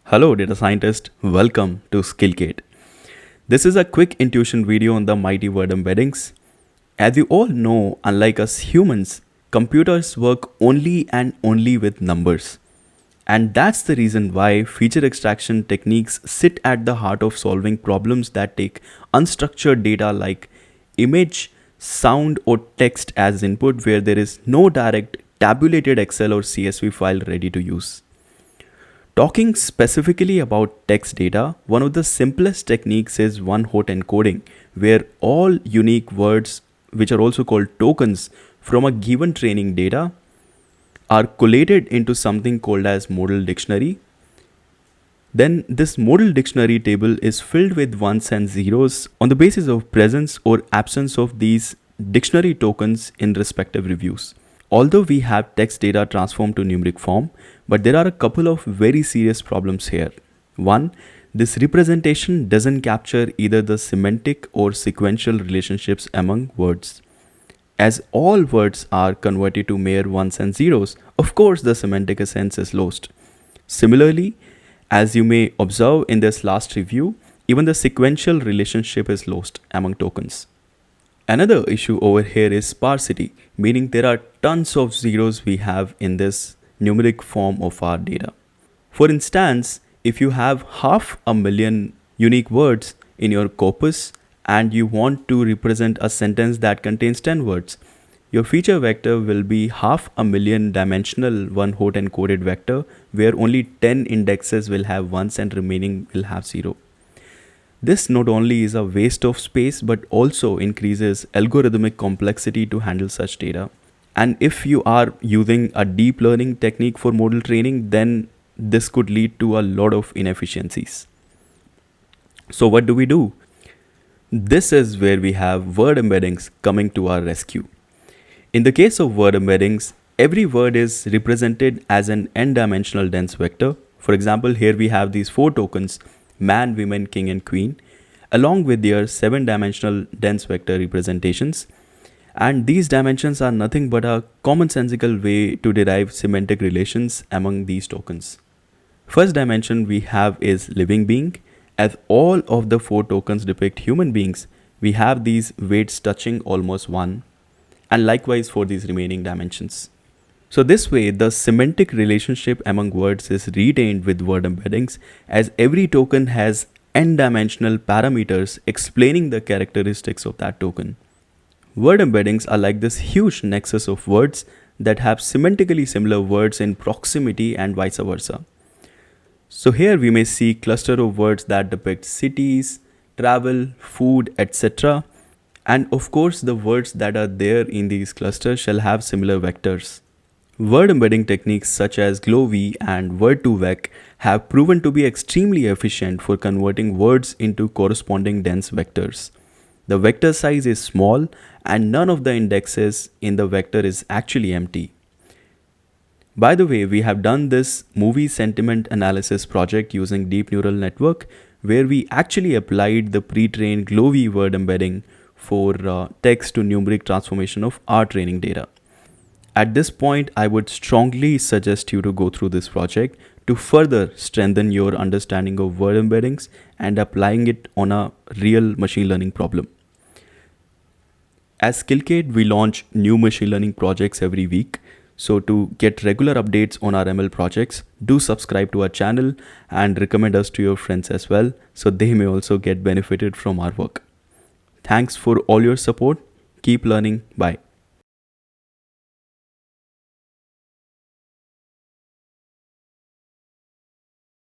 Hello data scientist, welcome to Skillgate. This is a quick intuition video on the mighty word embeddings. As you all know, unlike us humans, computers work only and only with numbers. And that's the reason why feature extraction techniques sit at the heart of solving problems that take unstructured data like image, sound or text as input where there is no direct tabulated Excel or CSV file ready to use. Talking specifically about text data, one of the simplest techniques is one-hot encoding, where all unique words, which are also called tokens, from a given training data are collated into something called as model dictionary. Then this model dictionary table is filled with ones and zeros on the basis of presence or absence of these dictionary tokens in respective reviews. Although we have text data transformed to numeric form, but there are a couple of very serious problems here. One, this representation doesn't capture either the semantic or sequential relationships among words. As all words are converted to mere ones and zeros, of course the semantic essence is lost. Similarly, as you may observe in this last review, even the sequential relationship is lost among tokens. Another issue over here is sparsity, meaning there are tons of zeros we have in this numeric form of our data. For instance, if you have 500,000 unique words in your corpus and you want to represent a sentence that contains 10 words, your feature vector will be 500,000 dimensional one-hot encoded vector where only 10 indexes will have ones and remaining will have 0. This not only is a waste of space but also increases algorithmic complexity to handle such data. And if you are using a deep learning technique for model training, then this could lead to a lot of inefficiencies. So what do? This is where we have word embeddings coming to our rescue. In the case of word embeddings, every word is represented as an n-dimensional dense vector. For example, here we have these 4 tokens: man, woman, king and queen, along with their 7-dimensional dense vector representations. And these dimensions are nothing but a commonsensical way to derive semantic relations among these tokens. First dimension we have is living being. As all of the 4 tokens depict human beings, we have these weights touching almost 1, and likewise for these remaining dimensions. So this way, the semantic relationship among words is retained with word embeddings, as every token has n-dimensional parameters explaining the characteristics of that token. Word embeddings are like this huge nexus of words that have semantically similar words in proximity and vice versa. So here we may see cluster of words that depict cities, travel, food, etc. And of course the words that are there in these clusters shall have similar vectors. Word embedding techniques such as GloV and Word2Vec have proven to be extremely efficient for converting words into corresponding dense vectors. The vector size is small and none of the indexes in the vector is actually empty. By the way, we have done this movie sentiment analysis project using deep neural network where we actually applied the pre-trained GloV word embedding for text to numeric transformation of our training data. At this point, I would strongly suggest you to go through this project to further strengthen your understanding of word embeddings and applying it on a real machine learning problem. As Skillgate, we launch new machine learning projects every week. So to get regular updates on our ML projects, do subscribe to our channel and recommend us to your friends as well, so they may also get benefited from our work. Thanks for all your support. Keep learning. Bye.